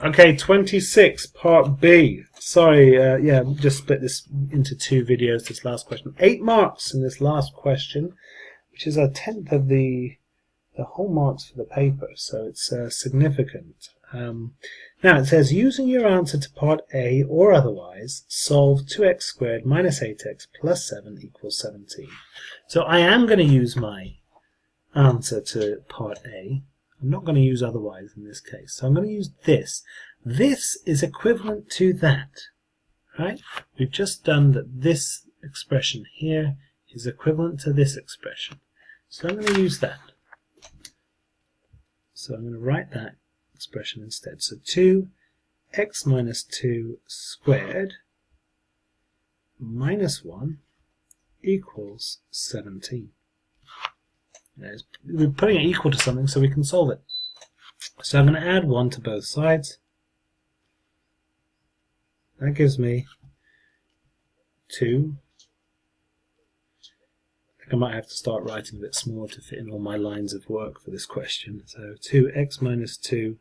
Okay, 26, part B. Sorry, yeah, just split this into two videos, this last question. 8 marks in this last question, which is a tenth of the whole marks for the paper, so it's significant. Now it says, using your answer to part A or otherwise, solve 2x squared minus 8x plus 7 equals 17. So I am going to use my answer to part A. I'm not going to use otherwise in this case. So I'm going to use this. This is equivalent to that, right? We've just done that this expression here is equivalent to this expression. So I'm going to use that. So I'm going to write that expression instead. So 2x minus 2 squared minus 1 equals 17. We're putting it equal to something so we can solve it. So I'm going to add 1 to both sides. That gives me 2. I think I might have to start writing a bit smaller to fit in all my lines of work for this question. So 2x minus 2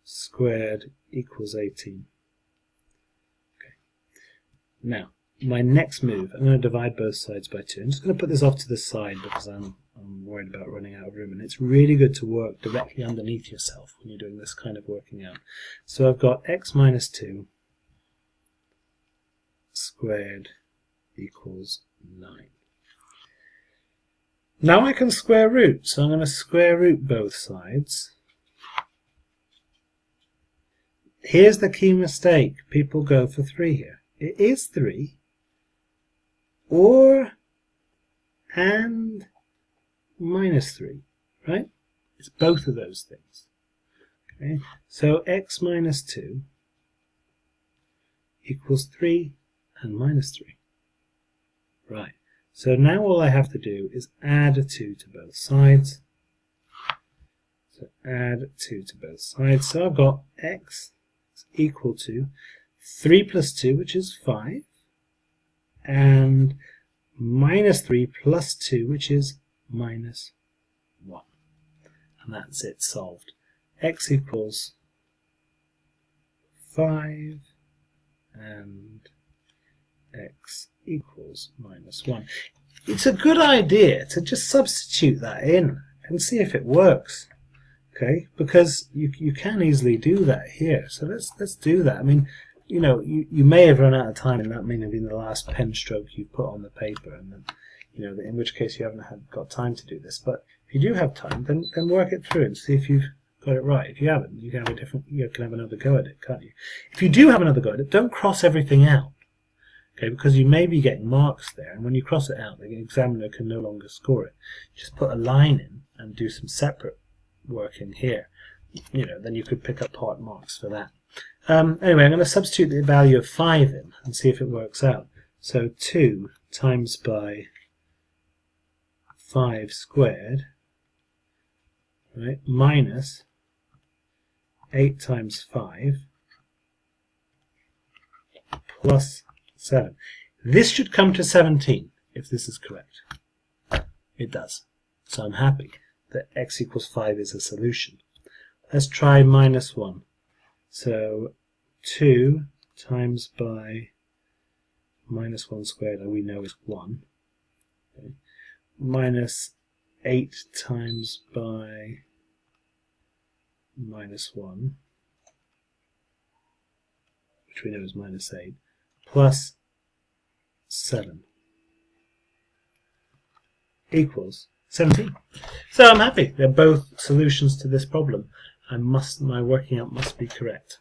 squared equals 18. Okay. Now, my next move, I'm going to divide both sides by 2. I'm just going to put this off to the side because I'm worried about running out of room, and it's really good to work directly underneath yourself when you're doing this kind of working out. So I've got x minus 2 squared equals 9. Now I can square root, so I'm going to square root both sides. Here's the key mistake. People go for 3 here. It is 3, or and minus 3, right? It's both of those things. Okay, so x minus 2 equals 3 and minus 3. Right, so now all I have to do is add a 2 to both sides. So add 2 to both sides. So I've got x is equal to 3 plus 2, which is 5, and minus 3 plus 2, which is minus 1. And that's it, solved. X equals 5 and x equals minus 1. It's a good idea to just substitute that in and see if it works. Okay, because you can easily do that here. So let's do that. I mean, you know, you may have run out of time, and that may have been the last pen stroke you put on the paper, and then, you know, in which case you haven't got time to do this. But if you do have time, then work it through and see if you've got it right. If you haven't, you can have another go at it, can't you? If you do have another go at it, don't cross everything out, okay? Because you may be getting marks there, and when you cross it out, the examiner can no longer score it. Just put a line in and do some separate work in here. You know, then you could pick up part marks for that. Anyway, I'm going to substitute the value of 5 in and see if it works out. So 2 times by 5 squared, right, minus 8 times 5 plus 7. This should come to 17 if this is correct. It does. So I'm happy that x equals 5 is a solution. Let's try minus 1. So 2 times by minus 1 squared, we know is 1. Okay. Minus 8 times by minus 1, which we know is minus 8, plus 7 equals 17. So I'm happy. They're both solutions to this problem. My working out must be correct.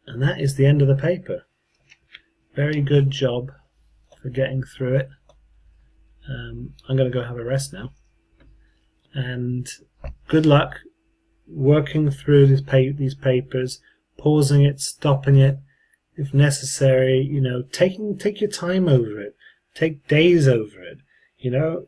And that is the end of the paper. Very good job for getting through it. I'm going to go have a rest now. And good luck working through these papers, pausing it, stopping it, if necessary. You know, take your time over it. Take days over it. You know,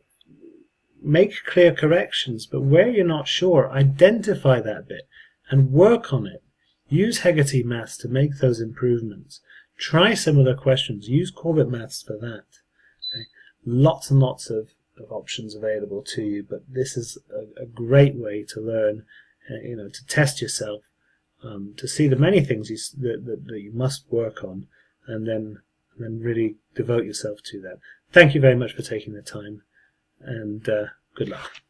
make clear corrections, but where you're not sure, identify that bit and work on it. Use Hegarty maths to make those improvements. Try similar questions. Use Corbett maths for that. Okay? Lots and lots of of options available to you, but this is a great way to learn, to test yourself, to see the many things that you must work on, and then really devote yourself to that. Thank you very much for taking the time, and good luck.